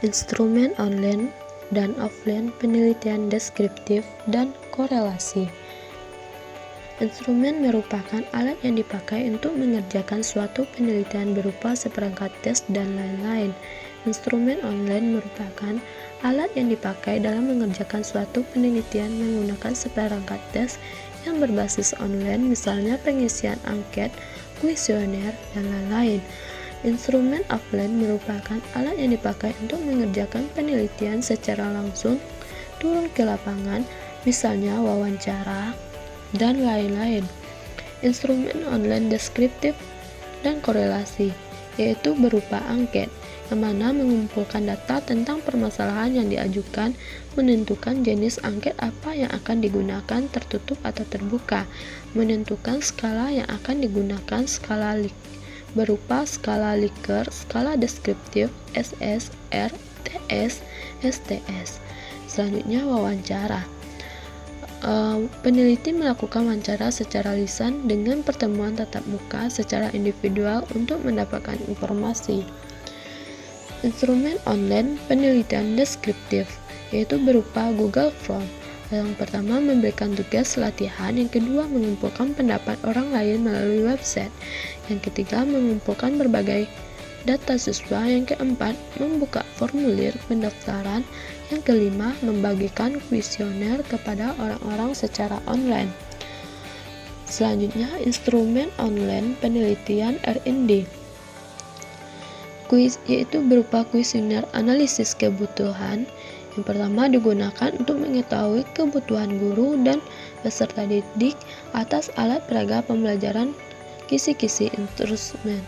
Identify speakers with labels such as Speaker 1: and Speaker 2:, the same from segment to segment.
Speaker 1: Instrumen online dan offline penelitian deskriptif dan korelasi. Instrumen merupakan alat yang dipakai untuk mengerjakan suatu penelitian berupa seperangkat tes dan lain-lain. Instrumen online merupakan alat yang dipakai dalam mengerjakan suatu penelitian menggunakan seperangkat tes yang berbasis online, misalnya pengisian angket, kuesioner, dan lain-lain. Instrumen offline merupakan alat yang dipakai untuk mengerjakan penelitian secara langsung, turun ke lapangan, misalnya wawancara, dan lain-lain. Instrumen online deskriptif dan korelasi, yaitu berupa angket, yang mana mengumpulkan data tentang permasalahan yang diajukan, menentukan jenis angket apa yang akan digunakan, tertutup atau terbuka, menentukan skala yang akan digunakan, skala berupa skala Likert, skala deskriptif, SS, R, TS, STS. Selanjutnya wawancara. Peneliti melakukan wawancara secara lisan dengan pertemuan tatap muka secara individual untuk mendapatkan informasi. Instrumen online penelitian deskriptif, yaitu berupa Google Form. Yang pertama memberikan tugas latihan, yang kedua mengumpulkan pendapat orang lain melalui website, yang ketiga mengumpulkan berbagai data siswa, yang keempat membuka formulir pendaftaran, yang kelima membagikan kuesioner kepada orang-orang secara online. Selanjutnya instrumen online penelitian R&D, yaitu berupa kuesioner analisis kebutuhan. Yang pertama digunakan untuk mengetahui kebutuhan guru dan peserta didik atas alat peraga pembelajaran kisi-kisi instrumen.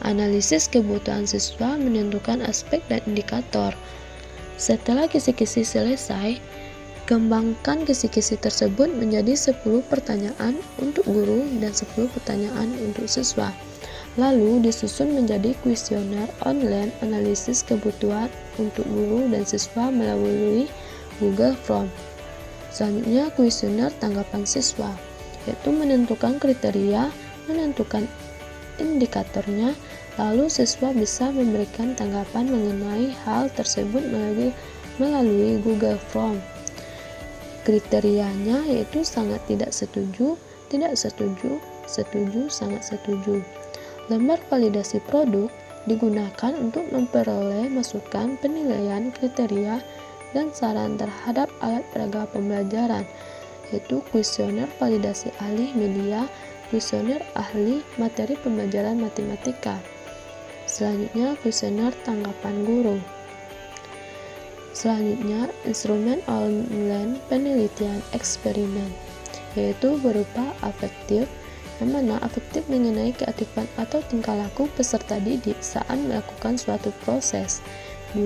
Speaker 1: Analisis kebutuhan siswa menentukan aspek dan indikator. Setelah kisi-kisi selesai, kembangkan kisi-kisi tersebut menjadi 10 pertanyaan untuk guru dan 10 pertanyaan untuk siswa. Lalu disusun menjadi kuesioner online analisis kebutuhan untuk guru dan siswa melalui Google Form. Selanjutnya kuesioner tanggapan siswa, yaitu menentukan kriteria, menentukan indikatornya, lalu siswa bisa memberikan tanggapan mengenai hal tersebut melalui Google Form. Kriterianya yaitu sangat tidak setuju, tidak setuju, setuju, sangat setuju. Lembar validasi produk digunakan untuk memperoleh masukan, penilaian, kriteria, dan saran terhadap alat peraga pembelajaran, yaitu kuesioner validasi ahli media, kuesioner ahli materi pembelajaran matematika. Selanjutnya kuesioner tanggapan guru. Selanjutnya instrumen online penelitian eksperimen, yaitu berupa afektif, yang mana afektif mengenai keaktifan atau tingkah laku peserta didik saat melakukan suatu proses. 2.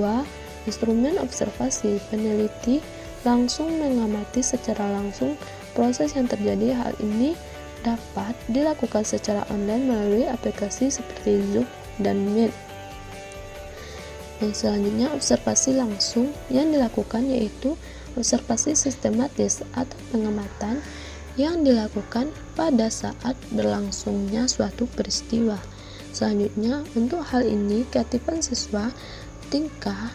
Speaker 1: Instrumen observasi, peneliti langsung mengamati secara langsung proses yang terjadi. Hal ini dapat dilakukan secara online melalui aplikasi seperti Zoom dan Meet. Yang selanjutnya observasi langsung yang dilakukan yaitu observasi sistematis atau pengamatan yang dilakukan pada saat berlangsungnya suatu peristiwa. Selanjutnya untuk hal ini keaktifan siswa, tingkah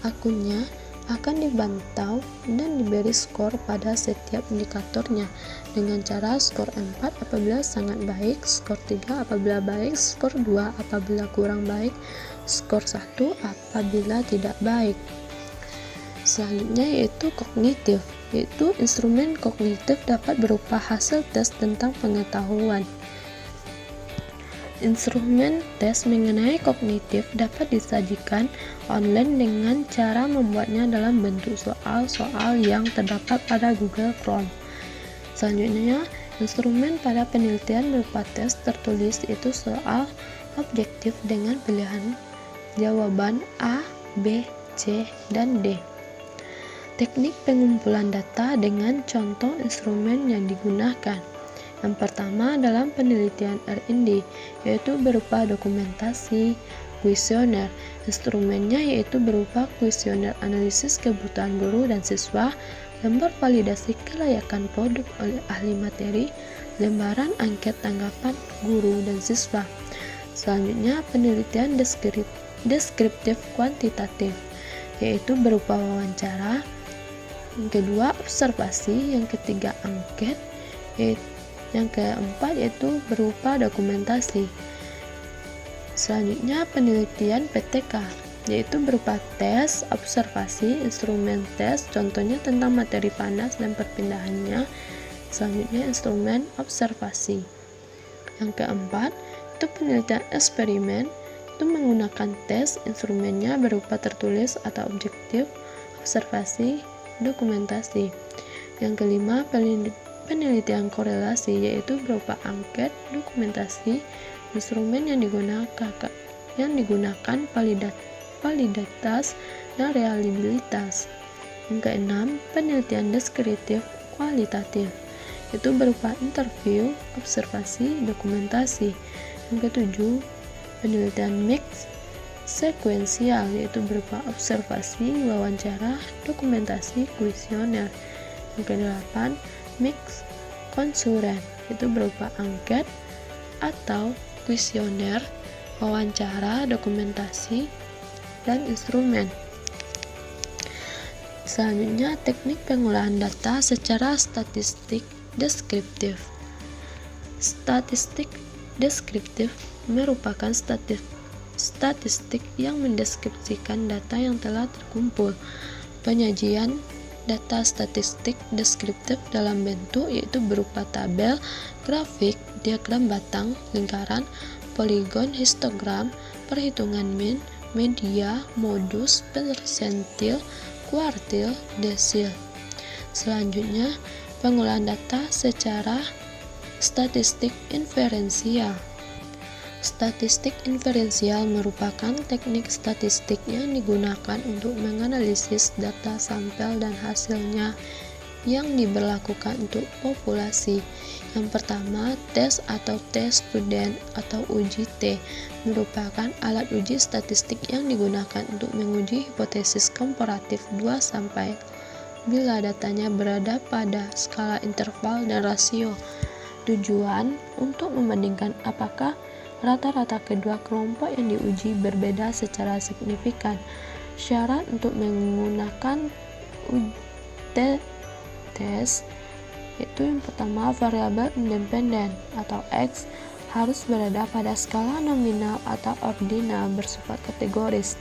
Speaker 1: akunnya akan dibantau dan diberi skor pada setiap indikatornya dengan cara skor 4 apabila sangat baik, skor 3 apabila baik, skor 2 apabila kurang baik, skor 1 apabila tidak baik. Selanjutnya yaitu kognitif, yaitu instrumen kognitif dapat berupa hasil tes tentang pengetahuan. Instrumen tes mengenai kognitif dapat disajikan online dengan cara membuatnya dalam bentuk soal-soal yang terdapat pada Google Form. Selanjutnya, instrumen pada penelitian berupa tes tertulis, yaitu soal objektif dengan pilihan jawaban A, B, C, dan D. Teknik pengumpulan data dengan contoh instrumen yang digunakan. Yang pertama dalam penelitian R&D, yaitu berupa dokumentasi, kuesioner. Instrumennya yaitu berupa kuesioner analisis kebutuhan guru dan siswa, lembar validasi kelayakan produk oleh ahli materi, lembaran angket tanggapan guru dan siswa. Selanjutnya penelitian deskriptif kuantitatif, yaitu berupa wawancara. Yang kedua, observasi. Yang ketiga, angket. Yang keempat yaitu berupa dokumentasi. Selanjutnya, penelitian PTK, yaitu berupa tes, observasi, instrumen tes, contohnya tentang materi panas dan perpindahannya. Selanjutnya, instrumen observasi. Yang keempat, itu penelitian eksperimen, itu menggunakan tes, instrumennya berupa tertulis atau objektif, observasi, dokumentasi. Yang kelima, penelitian korelasi, yaitu berupa angket, dokumentasi, instrumen yang digunakan validitas dan reliabilitas. Yang keenam, penelitian deskriptif kualitatif, itu berupa interview, observasi, dokumentasi. Yang ketujuh, penelitian mix sekuensial, yaitu berupa observasi, wawancara, dokumentasi, kuesioner. Yang kedelapan, mix konsulen, itu berupa angket atau kuesioner, wawancara, dokumentasi, dan instrumen. Selanjutnya, teknik pengolahan data secara statistik deskriptif. Statistik deskriptif merupakan statistik yang mendeskripsikan data yang telah terkumpul. Penyajian data statistik deskriptif dalam bentuk yaitu berupa tabel, grafik, diagram batang, lingkaran, poligon, histogram, perhitungan min, media, modus, persentil, kuartil, desil. Selanjutnya, pengolahan data secara statistik inferensial. Statistik inferensial merupakan teknik statistik yang digunakan untuk menganalisis data sampel dan hasilnya yang diberlakukan untuk populasi. Yang pertama, tes atau tes student atau uji T merupakan alat uji statistik yang digunakan untuk menguji hipotesis komparatif 2 sampai bila datanya berada pada skala interval dan rasio. Tujuan untuk membandingkan apakah rata-rata kedua kelompok yang diuji berbeda secara signifikan. Syarat untuk menggunakan tes yaitu yang pertama, variabel independen atau X harus berada pada skala nominal atau ordinal bersifat kategoris.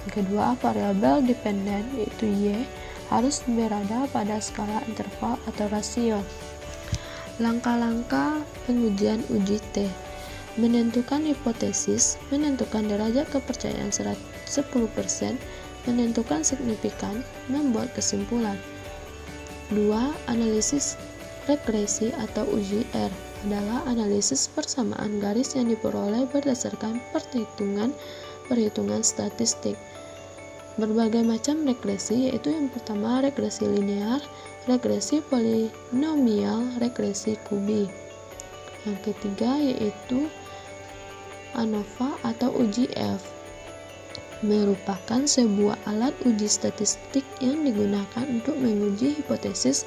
Speaker 1: Yang kedua, variabel dependen yaitu Y harus berada pada skala interval atau rasio. Langkah-langkah pengujian uji T: menentukan hipotesis, menentukan derajat kepercayaan 10%, menentukan signifikan, membuat kesimpulan. 2. Analisis regresi atau uji R adalah analisis persamaan garis yang diperoleh berdasarkan perhitungan statistik. Berbagai macam regresi, yaitu yang pertama regresi linear, regresi polinomial, regresi kubi. Yang ketiga yaitu ANOVA atau uji F, merupakan sebuah alat uji statistik yang digunakan untuk menguji hipotesis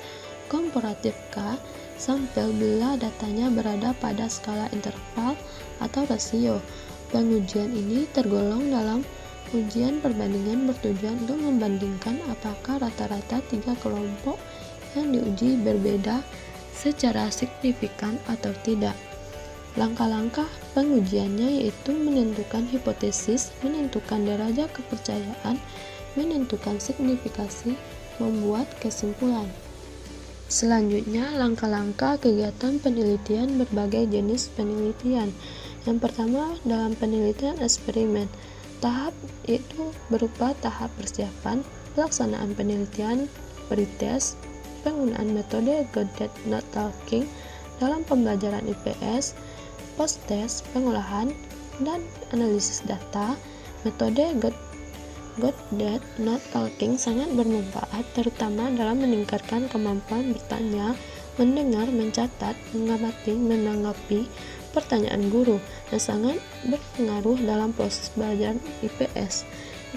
Speaker 1: komparatif K sampel bila datanya berada pada skala interval atau rasio. Pengujian ini tergolong dalam ujian perbandingan bertujuan untuk membandingkan apakah rata-rata 3 kelompok yang diuji berbeda secara signifikan atau tidak. Langkah-langkah pengujiannya yaitu menentukan hipotesis, menentukan derajat kepercayaan, menentukan signifikasi, membuat kesimpulan. Selanjutnya, langkah-langkah kegiatan penelitian berbagai jenis penelitian. Yang pertama, dalam penelitian eksperimen, tahap itu berupa tahap persiapan, pelaksanaan penelitian, pretest, penggunaan metode Goded Not Talking dalam pembelajaran IPS, post-test, pengolahan, dan analisis data. Metode Goded Not Talking sangat bermanfaat terutama dalam meningkatkan kemampuan bertanya, mendengar, mencatat, mengamati, menanggapi pertanyaan guru, dan sangat berpengaruh dalam proses belajar IPS.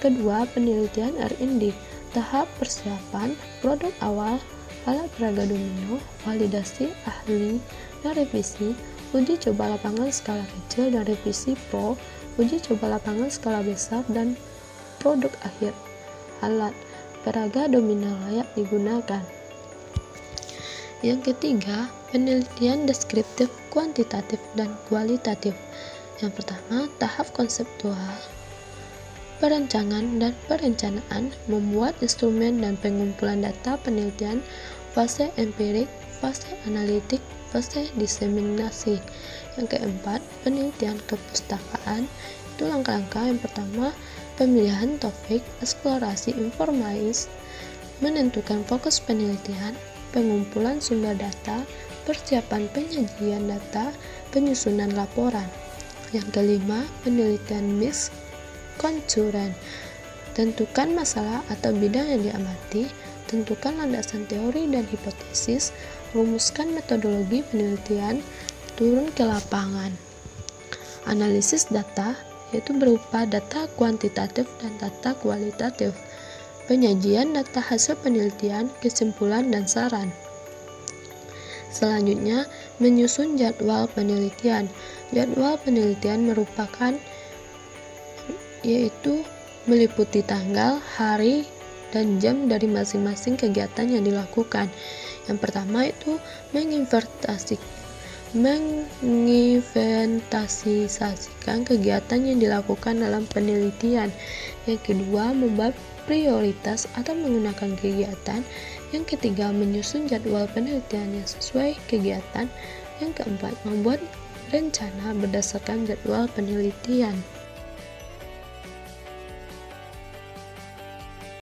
Speaker 1: Kedua, penelitian R&D, tahap persiapan, produk awal, alat peraga domino, validasi ahli, dan revisi, uji coba lapangan skala kecil dan revisi pro, uji coba lapangan skala besar, dan produk akhir. alat peraga abdominal layak digunakan. Yang ketiga, penelitian deskriptif, kuantitatif, dan kualitatif. Yang pertama, tahap konseptual, perencanaan dan perencanaan, membuat instrumen dan pengumpulan data penelitian, fase empirik, fase analitik, fase diseminasi. Yang keempat, penelitian kepustakaan. Itu langkah-langkah yang pertama, pemilihan topik, eksplorasi informasi, menentukan fokus penelitian, pengumpulan sumber data, persiapan penyajian data, penyusunan laporan. Yang kelima, penelitian mix konsuren. Tentukan masalah atau bidang yang diamati, tentukan landasan teori dan hipotesis, rumuskan metodologi penelitian, turun ke lapangan. Analisis data yaitu berupa data kuantitatif dan data kualitatif. Penyajian data hasil penelitian, kesimpulan, dan saran. Selanjutnya, menyusun jadwal penelitian. Jadwal penelitian merupakan yaitu meliputi tanggal, hari, dan jam dari masing-masing kegiatan yang dilakukan. Yang pertama itu menginventarisasikan kegiatan yang dilakukan dalam penelitian. Yang kedua, membuat prioritas atau menggunakan kegiatan. Yang ketiga, menyusun jadwal penelitian yang sesuai kegiatan. Yang keempat, membuat rencana berdasarkan jadwal penelitian.